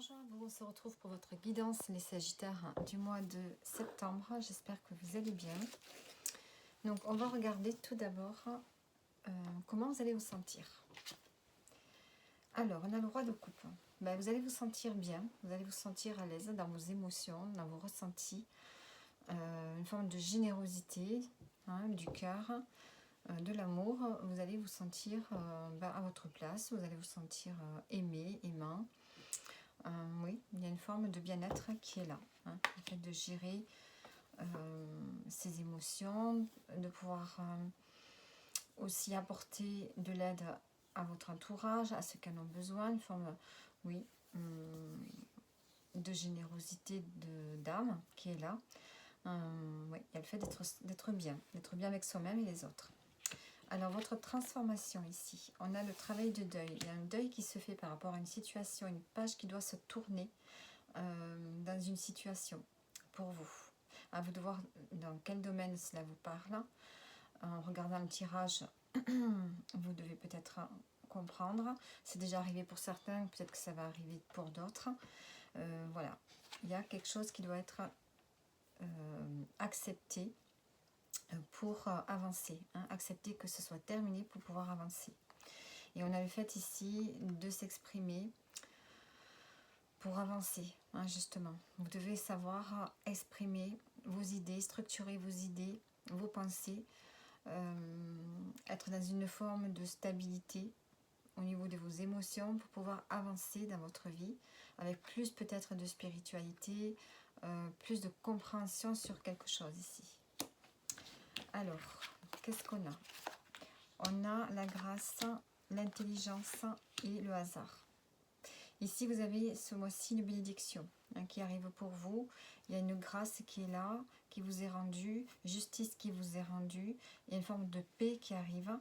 Bonjour à vous, on se retrouve pour votre guidance les Sagittaires du mois de septembre. J'espère que vous allez bien. Donc on va regarder tout d'abord comment vous allez vous sentir. Alors on a le roi de coupe. Vous allez vous sentir bien, vous allez vous sentir à l'aise dans vos émotions, dans vos ressentis. Une forme de générosité, du cœur, de l'amour. Vous allez vous sentir à votre place, vous allez vous sentir aimé, aimant. Oui, il y a une forme de bien-être qui est là. Le fait de gérer ses émotions, de pouvoir aussi apporter de l'aide à votre entourage, à ceux qui en ont besoin, une forme, oui, de générosité d'âme qui est là. Oui, il y a le fait d'être bien avec soi-même et les autres. Alors, votre transformation ici, on a le travail de deuil. Il y a un deuil qui se fait par rapport à une situation, une page qui doit se tourner dans une situation pour vous. À vous de voir dans quel domaine cela vous parle. En regardant le tirage, vous devez peut-être comprendre. C'est déjà arrivé pour certains, peut-être que ça va arriver pour d'autres. Voilà, il y a quelque chose qui doit être accepté pour avancer, accepter que ce soit terminé pour pouvoir avancer. Et on a le fait ici de s'exprimer pour avancer, justement. Vous devez savoir exprimer vos idées, structurer vos idées, vos pensées, être dans une forme de stabilité au niveau de vos émotions pour pouvoir avancer dans votre vie avec plus peut-être de spiritualité, plus de compréhension sur quelque chose ici. Alors, qu'est-ce qu'on a? On a la grâce, l'intelligence et le hasard. Ici, vous avez ce mois-ci une bénédiction qui arrive pour vous. Il y a une grâce qui est là, qui vous est rendue, justice qui vous est rendue. Il y a une forme de paix qui arrive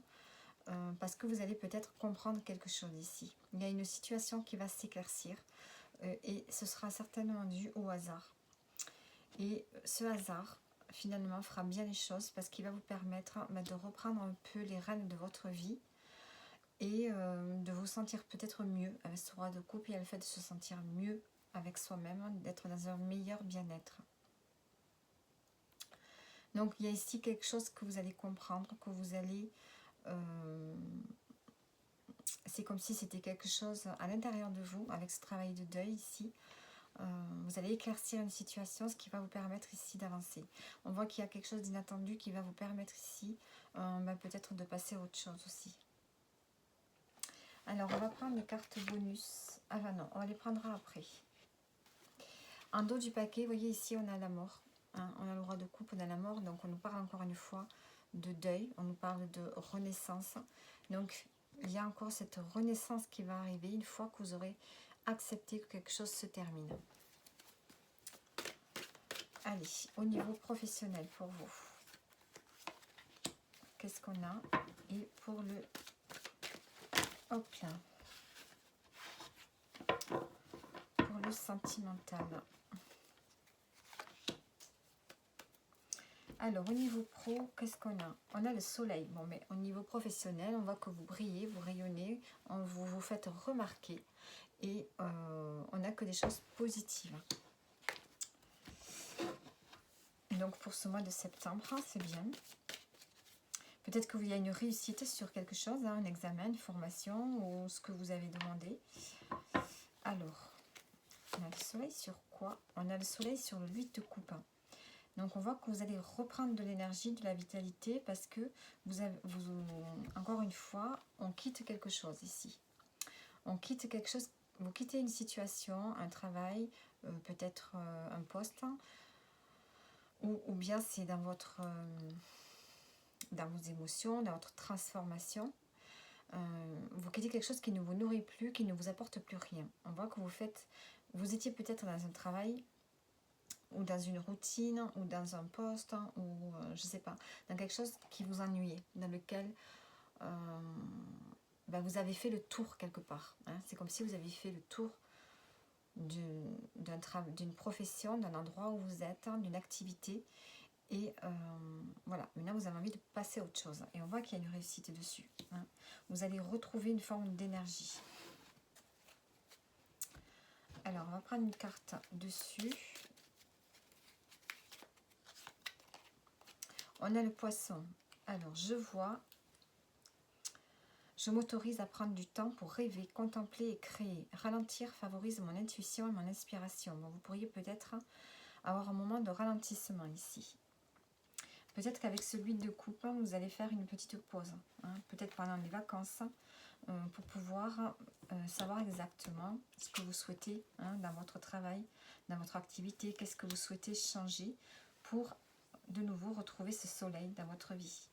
parce que vous allez peut-être comprendre quelque chose ici. Il y a une situation qui va s'éclaircir et ce sera certainement dû au hasard. Et ce hasard, finalement, fera bien les choses parce qu'il va vous permettre de reprendre un peu les rênes de votre vie et de vous sentir peut-être mieux avec ce roi de coupe. Il y a le fait de se sentir mieux avec soi-même, d'être dans un meilleur bien-être. Donc il y a ici quelque chose que vous allez comprendre, que vous allez... c'est comme si c'était quelque chose à l'intérieur de vous, avec ce travail de deuil ici. Vous allez éclaircir une situation, ce qui va vous permettre ici d'avancer. On voit qu'il y a quelque chose d'inattendu qui va vous permettre ici peut-être de passer à autre chose aussi. Alors, on va prendre les cartes bonus. Ah ben non, on va les prendre après. En dos du paquet, vous voyez ici, on a la mort. On a le roi de coupe, on a la mort. Donc, on nous parle encore une fois de deuil. On nous parle de renaissance. Donc, il y a encore cette renaissance qui va arriver une fois que vous aurez accepté que quelque chose se termine. Allez, au niveau professionnel pour vous. Qu'est-ce qu'on a? Et pour le... Hop là. Pour le sentimental. Alors, au niveau pro, qu'est-ce qu'on a? On a le soleil. Bon, mais au niveau professionnel, on voit que vous brillez, vous rayonnez, vous vous faites remarquer. Et on n'a que des choses positives. Donc, pour ce mois de septembre, c'est bien. Peut-être qu'il y a une réussite sur quelque chose, un examen, une formation ou ce que vous avez demandé. Alors, on a le soleil sur quoi? On a le soleil sur le 8 de coupe. Donc, on voit que vous allez reprendre de l'énergie, de la vitalité parce que encore une fois, on quitte quelque chose ici. On quitte quelque chose, vous quittez une situation, un travail, peut-être un poste, ou bien c'est dans votre... dans vos émotions, dans votre transformation, vous quittez quelque chose qui ne vous nourrit plus, qui ne vous apporte plus rien. On voit que vous étiez peut-être dans un travail, ou dans une routine, ou dans un poste, ou je ne sais pas, dans quelque chose qui vous ennuyait, dans lequel vous avez fait le tour quelque part. C'est comme si vous aviez fait le tour d'une profession, d'un endroit où vous êtes, d'une activité. Et voilà, maintenant vous avez envie de passer à autre chose. Et on voit qu'il y a une réussite dessus. Vous allez retrouver une forme d'énergie. Alors, on va prendre une carte dessus. On a le poisson. Alors, je vois, je m'autorise à prendre du temps pour rêver, contempler et créer. Ralentir favorise mon intuition et mon inspiration. Bon, vous pourriez peut-être avoir un moment de ralentissement ici. Peut-être qu'avec ce 8 de coupe, vous allez faire une petite pause. Hein, peut-être pendant les vacances, pour pouvoir savoir exactement ce que vous souhaitez dans votre travail, dans votre activité. Qu'est-ce que vous souhaitez changer pour de nouveau retrouver ce soleil dans votre vie.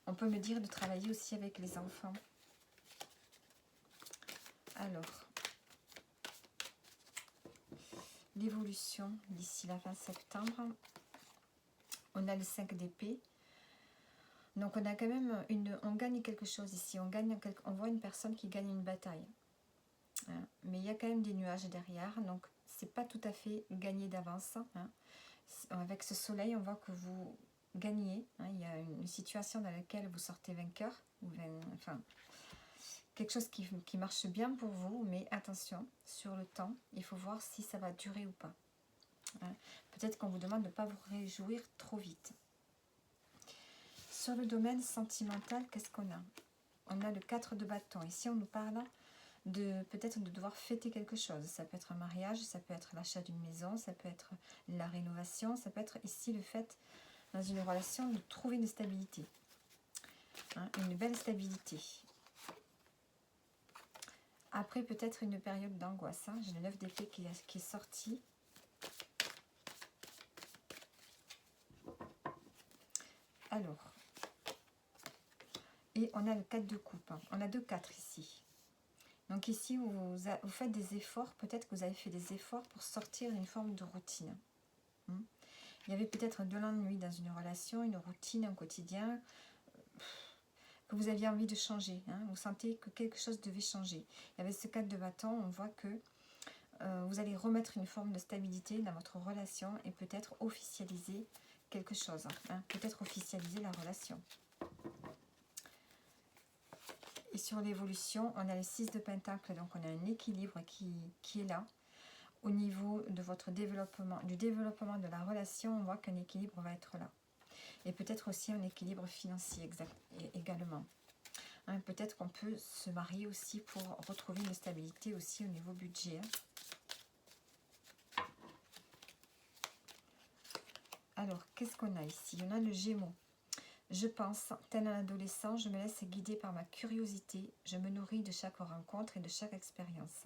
On peut me dire de travailler aussi avec les enfants. Alors, l'évolution d'ici la fin septembre. On a le 5 d'épée. Donc on a quand même on gagne quelque chose ici. On voit une personne qui gagne une bataille. Hein. Mais il y a quand même des nuages derrière. Donc c'est pas tout à fait gagné d'avance. Hein. Avec ce soleil, on voit que vous gagnez. Hein. Il y a une situation dans laquelle vous sortez vainqueur. Enfin, quelque chose qui marche bien pour vous. Mais attention, sur le temps, il faut voir si ça va durer ou pas. Hein. Peut-être qu'on vous demande de ne pas vous réjouir trop vite. Sur le domaine sentimental, qu'est-ce qu'on a? On a le 4 de bâton. Ici, on nous parle de peut-être de devoir fêter quelque chose. Ça peut être un mariage, ça peut être l'achat d'une maison, ça peut être la rénovation, ça peut être ici le fait, dans une relation, de trouver une stabilité. Hein, une belle stabilité. Après, peut-être une période d'angoisse. Hein. J'ai le 9 d'épée qui est sorti. Alors, et on a le 4 de coupe. Hein. On a 2 4 ici. Donc ici, vous faites des efforts. Peut-être que vous avez fait des efforts pour sortir d'une forme de routine. Il y avait peut-être de l'ennui dans une relation, une routine, un quotidien, que vous aviez envie de changer. Hein. Vous sentez que quelque chose devait changer. Et avec ce 4 de bâton, on voit que vous allez remettre une forme de stabilité dans votre relation et peut-être officialiser quelque chose. Hein. Peut-être officialiser la relation. Et sur l'évolution, on a le 6 de pentacle, donc on a un équilibre qui est là. Au niveau de votre développement, du développement de la relation, on voit qu'un équilibre va être là. Et peut-être aussi un équilibre financier également. Hein, peut-être qu'on peut se marier aussi pour retrouver une stabilité aussi au niveau budget. Hein. Alors, qu'est-ce qu'on a ici? On a le Gémeaux. Je pense, tel un adolescent, je me laisse guider par ma curiosité. Je me nourris de chaque rencontre et de chaque expérience.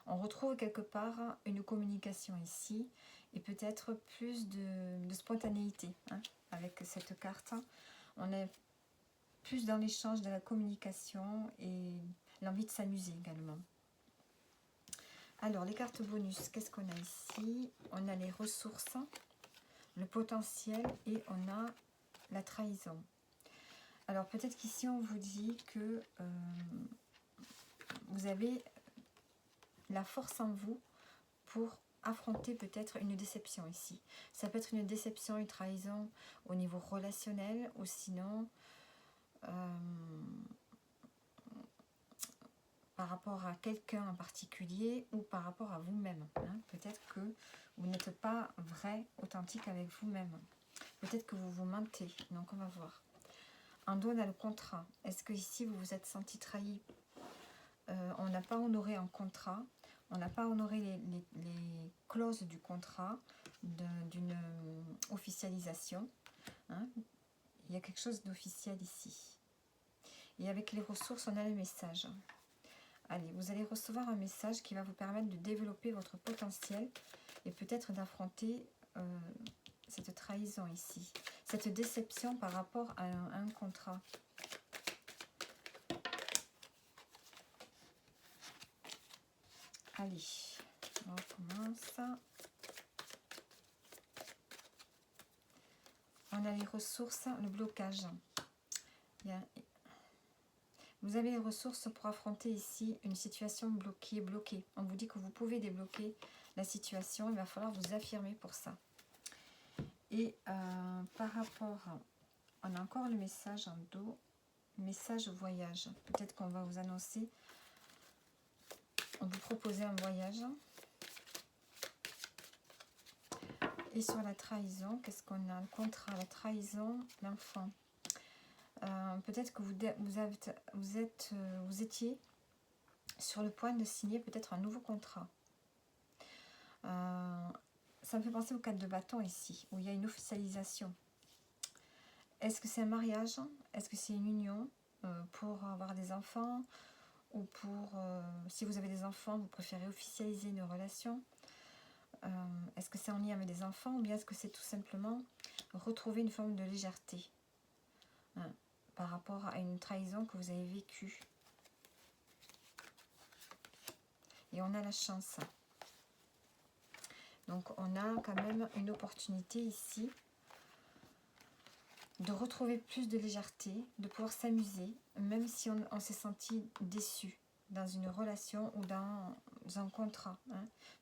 On retrouve quelque part une communication ici et peut-être plus de spontanéité. Hein, avec cette carte, on est plus dans l'échange, de la communication et l'envie de s'amuser également. Alors, les cartes bonus, qu'est-ce qu'on a ici? On a les ressources, le potentiel et on a la trahison. Alors, peut-être qu'ici, on vous dit que vous avez la force en vous pour affronter peut-être une déception ici. Ça peut être une déception, une trahison au niveau relationnel ou sinon par rapport à quelqu'un en particulier ou par rapport à vous-même. Hein. Peut-être que vous n'êtes pas vrai, authentique avec vous-même. Peut-être que vous vous mentez. Donc on va voir. En dos, on a le contrat. Est-ce que ici vous vous êtes senti trahi? On n'a pas honoré un contrat. On n'a pas honoré les clauses du contrat d'une officialisation. Hein. Il y a quelque chose d'officiel ici. Et avec les ressources, on a le message. Allez, vous allez recevoir un message qui va vous permettre de développer votre potentiel et peut-être d'affronter cette trahison ici. Cette déception par rapport à un contrat. Allez, on commence. On a les ressources, le blocage. Vous avez les ressources pour affronter ici une situation bloquée. On vous dit que vous pouvez débloquer la situation. Il va falloir vous affirmer pour ça. Et par rapport, on a encore le message en dos. Message voyage. Peut-être qu'on va vous annoncer vous proposer un voyage. Et sur la trahison, qu'est-ce qu'on a? Le contrat, la trahison, l'enfant. Peut-être que vous étiez sur le point de signer peut-être un nouveau contrat. Ça me fait penser au 4 de bâton ici, où il y a une officialisation. Est-ce que c'est un mariage? Est-ce que c'est une union pour avoir des enfants? Ou pour, si vous avez des enfants, vous préférez officialiser une relation? Est-ce que c'est en lien avec des enfants? Ou bien est-ce que c'est tout simplement retrouver une forme de légèreté par rapport à une trahison que vous avez vécue? Et on a la chance. Donc on a quand même une opportunité ici de retrouver plus de légèreté, de pouvoir s'amuser, même si on s'est senti déçu dans une relation ou dans un contrat.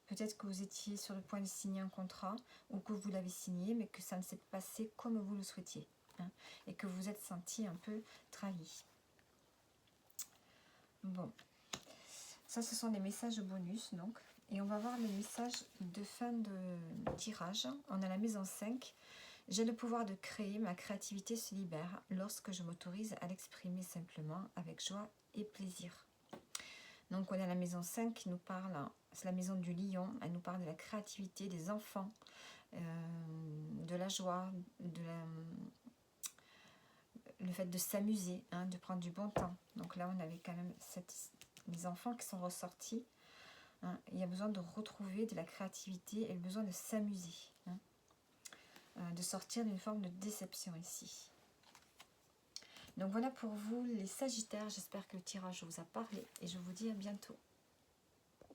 Peut-être que vous étiez sur le point de signer un contrat ou que vous l'avez signé, mais que ça ne s'est pas passé comme vous le souhaitiez. Et que vous êtes senti un peu trahi. Bon, ça ce sont des messages bonus donc. Et on va voir le message de fin de tirage. On a la maison 5. J'ai le pouvoir de créer, ma créativité se libère lorsque je m'autorise à l'exprimer simplement avec joie et plaisir. Donc on a la maison 5 qui nous parle, c'est la maison du lion, elle nous parle de la créativité des enfants, de la joie, le fait de s'amuser, de prendre du bon temps. Donc là on avait quand même les enfants qui sont ressortis. Il y a besoin de retrouver de la créativité et le besoin de s'amuser. De sortir d'une forme de déception ici. Donc voilà pour vous les Sagittaires, j'espère que le tirage vous a parlé et je vous dis à bientôt.